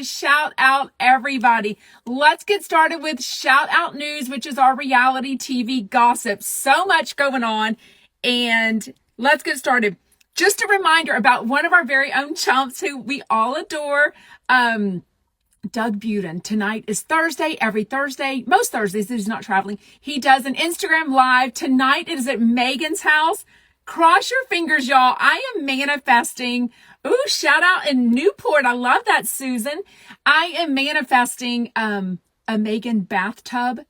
Shout out everybody. Let's get started with shout out news, which is our reality TV gossip. So much going on, and let's get started. Just a reminder about one of our very own chumps who we all adore, Doug Budin. Tonight is Thursday. Every Thursday, most Thursdays, he's not traveling, he does an Instagram live. Tonight it is at Megan's house. Cross your fingers, y'all. I am manifesting. Ooh, shout out in Newport. I love that, Susan. I am manifesting a Megan bathtub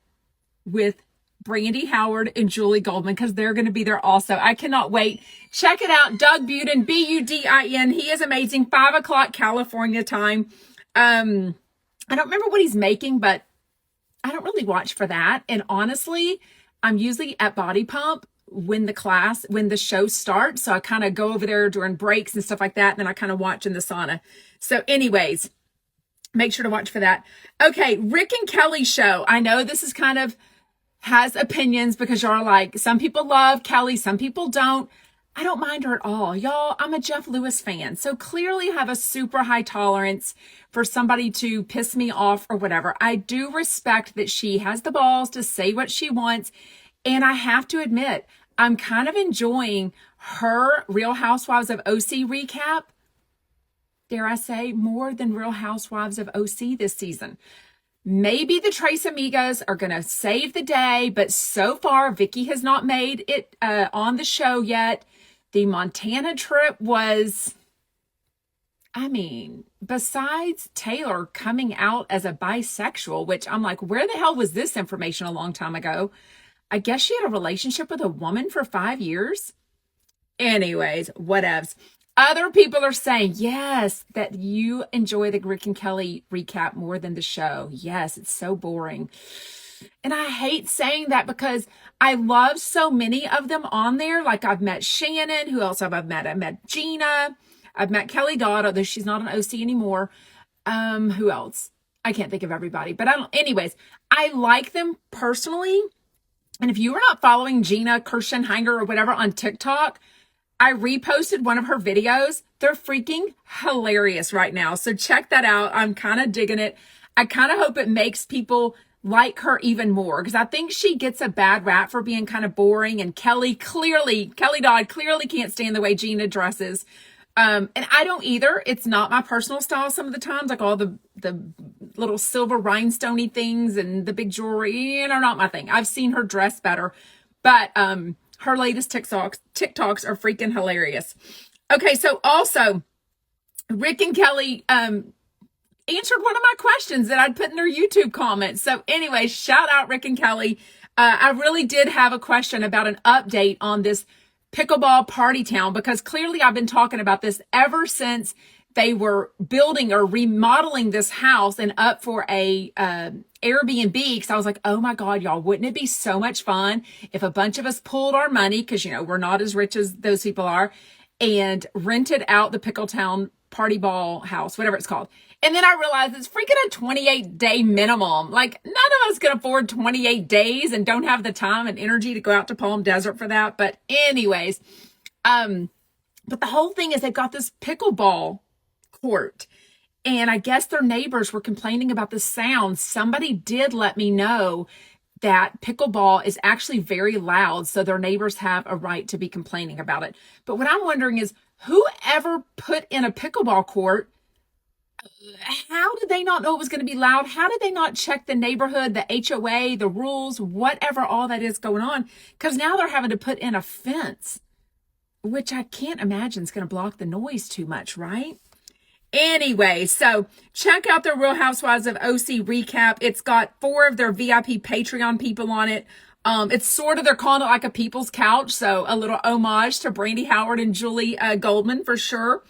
with Brandy Howard and Julie Goldman, because they're going to be there also. I cannot wait. Check it out. Doug Budin, Budin. He is amazing. 5 o'clock California time. I don't remember what he's making, but I don't really watch for that. And honestly, I'm usually at Body Pump when the show starts. So I kind of go over there during breaks and stuff like that. And then I kind of watch in the sauna. So anyways, make sure to watch for that. Okay. Rick and Kelly show. I know this is kind of has opinions because y'all are like, some people love Kelly, some people don't. I don't mind her at all. Y'all, I'm a Jeff Lewis fan. So clearly have a super high tolerance for somebody to piss me off or whatever. I do respect that she has the balls to say what she wants. And I have to admit, I'm kind of enjoying her Real Housewives of OC recap. Dare I say, more than Real Housewives of OC this season. Maybe the Trace Amigas are going to save the day, but so far, Vicky has not made it on the show yet. The Montana trip was, besides Taylor coming out as a bisexual, which I'm like, where the hell was this information a long time ago? I guess she had a relationship with a woman for 5 years. Anyways, whatevs. Other people are saying, yes, that you enjoy the Rick and Kelly recap more than the show. Yes, it's so boring. And I hate saying that because I love so many of them on there. Like I've met Shannon. Who else have I met? I met Gina. I've met Kelly Dodd, although she's not an OC anymore. Who else? I can't think of everybody. But anyways, I like them personally. And if you are not following Gina Kirschenheimer or whatever on TikTok, I reposted one of her videos. They're freaking hilarious right now. So check that out. I'm kind of digging it. I kind of hope it makes people like her even more, because I think she gets a bad rap for being kind of boring. And Kelly Dodd clearly can't stand the way Gina dresses. And I don't either. It's not my personal style some of the times, like all the little silver rhinestoney things and the big jewelry are not my thing. I've seen her dress better, but her latest TikToks are freaking hilarious. Okay, so also Rick and Kelly answered one of my questions that I'd put in their YouTube comments. So anyway, shout out Rick and Kelly. I really did have a question about an update on this pickleball party town, because clearly I've been talking about this ever since they were building or remodeling this house and up for a Airbnb. Because I was like, oh my God, y'all, wouldn't it be so much fun if a bunch of us pulled our money, because, we're not as rich as those people are, and rented out the Pickletown party ball house, whatever it's called. And then I realized it's freaking a 28-day minimum. Like, none of us can afford 28 days and don't have the time and energy to go out to Palm Desert for that. But anyways, but the whole thing is they've got this pickleball court. And I guess their neighbors were complaining about the sound. Somebody did let me know that pickleball is actually very loud. So their neighbors have a right to be complaining about it. But what I'm wondering is, whoever put in a pickleball court, how did they not know it was going to be loud? How did they not check the neighborhood, the HOA, the rules, whatever all that is going on? Because now they're having to put in a fence, which I can't imagine is going to block the noise too much, right? Anyway, so check out the Real Housewives of OC recap. It's got 4 of their VIP Patreon people on it. It's sort of, they're calling it like a people's couch. So a little homage to Brandy Howard and Julie Goldman for sure.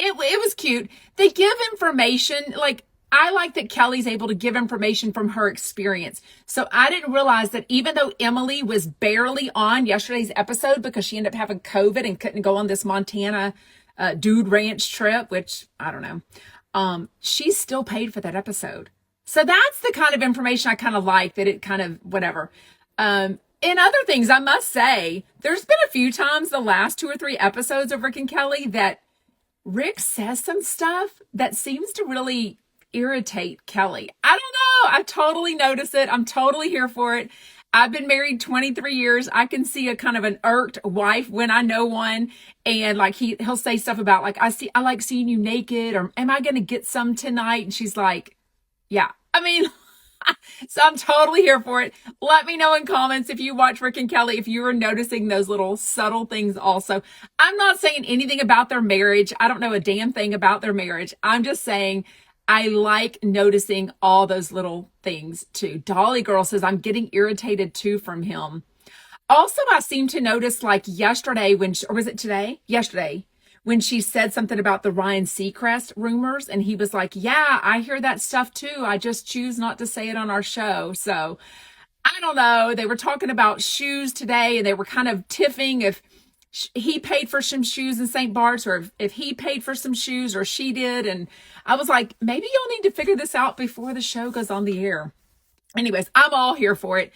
It was cute. They give information. Like, I like that Kelly's able to give information from her experience. So I didn't realize that even though Emily was barely on yesterday's episode because she ended up having COVID and couldn't go on this Montana dude ranch trip, which I don't know, she still paid for that episode. So that's the kind of information I kind of like, that it kind of whatever. In other things, I must say, there's been a few times the last 2 or 3 episodes of Rick and Kelly that Rick says some stuff that seems to really irritate Kelly. I don't know. I totally notice it. I'm totally here for it. I've been married 23 years. I can see a kind of an irked wife when I know one. And like he'll say stuff about like, I like seeing you naked, or am I going to get some tonight? And she's like, yeah. I mean, so I'm totally here for it. Let me know in comments if you watch Rick and Kelly, if you are noticing those little subtle things also. I'm not saying anything about their marriage. I don't know a damn thing about their marriage. I'm just saying I like noticing all those little things too. Dolly Girl says, I'm getting irritated too from him. Also, I seem to notice like yesterday or was it today? Yesterday, when she said something about the Ryan Seacrest rumors, and he was like, yeah, I hear that stuff too. I just choose not to say it on our show. So I don't know. They were talking about shoes today, and they were kind of tiffing if he paid for some shoes in St. Bart's, or if he paid for some shoes, or she did. And I was like, maybe y'all need to figure this out before the show goes on the air. Anyways, I'm all here for it.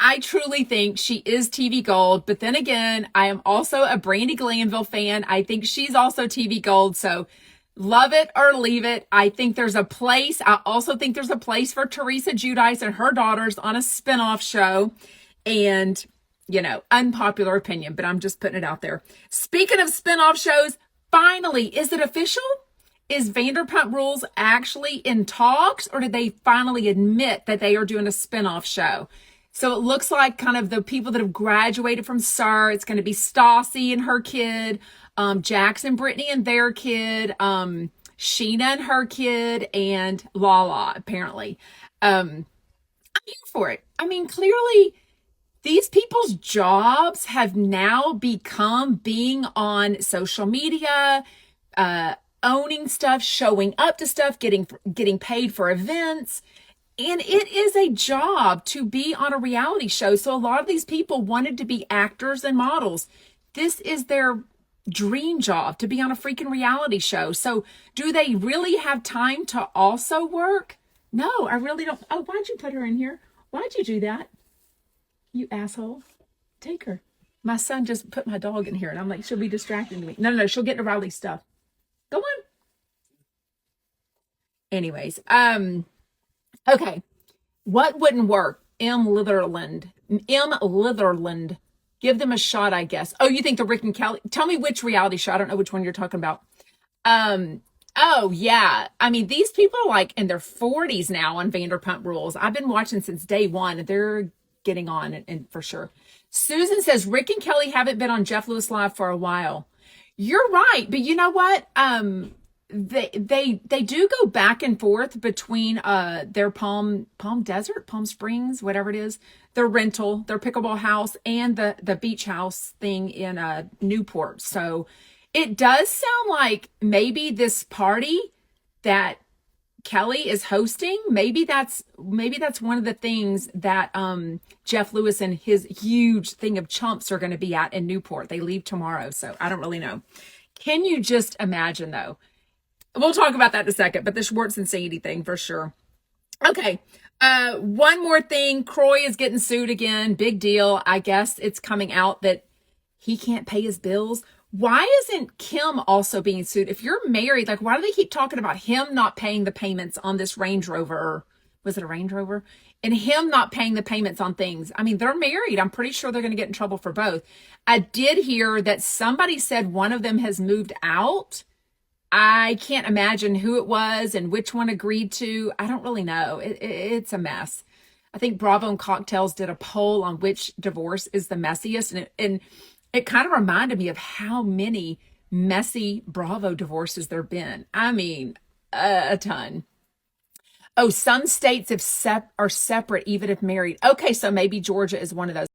I truly think she is TV gold, but then again, I am also a Brandi Glanville fan. I think she's also TV gold, so love it or leave it. I think there's a place. I also think there's a place for Teresa Giudice and her daughters on a spinoff show. And, you know, unpopular opinion, but I'm just putting it out there. Speaking of spinoff shows, finally, is it official? Is Vanderpump Rules actually in talks, or did they finally admit that they are doing a spinoff show? So it looks like kind of the people that have graduated from SUR. It's going to be Stassi and her kid, Jackson, Brittany and their kid, Sheena and her kid, and Lala, apparently. I'm here for it. I mean, clearly these people's jobs have now become being on social media, owning stuff, showing up to stuff, getting paid for events. And it is a job to be on a reality show. So a lot of these people wanted to be actors and models. This is their dream job, to be on a freaking reality show. So do they really have time to also work? No, I really don't. Oh, why'd you put her in here? Why'd you do that? You asshole. Take her. My son just put my dog in here, and I'm like, she'll be distracting me. No, she'll get to Riley's stuff. Go on. Anyways, okay. What wouldn't work? M. Litherland. Give them a shot, I guess. Oh, you think the Rick and Kelly? Tell me which reality show. I don't know which one you're talking about. Oh, yeah. I mean, these people are like in their 40s now on Vanderpump Rules. I've been watching since day one. They're getting on, and for sure. Susan says, Rick and Kelly haven't been on Jeff Lewis Live for a while. You're right. But you know what? They do go back and forth between their Palm Springs, whatever it is, their rental, their pickleball house, and the beach house thing in Newport. So it does sound like maybe this party that Kelly is hosting, maybe that's one of the things that Jeff Lewis and his huge thing of chumps are going to be at in Newport. They leave tomorrow, so I don't really know. Can you just imagine though? We'll talk about that in a second, but the Schwartz and Sadie thing for sure. Okay. One more thing. Kroy is getting sued again. Big deal. I guess it's coming out that he can't pay his bills. Why isn't Kim also being sued? If you're married, like, why do they keep talking about him not paying the payments on this Range Rover? Was it a Range Rover? And him not paying the payments on things. I mean, they're married. I'm pretty sure they're going to get in trouble for both. I did hear that somebody said one of them has moved out. I can't imagine who it was and which one agreed to. I don't really know. It's a mess. I think Bravo and Cocktails did a poll on which divorce is the messiest. And it kind of reminded me of how many messy Bravo divorces there have been. I mean, a ton. Oh, some states are separate even if married. Okay, so maybe Georgia is one of those.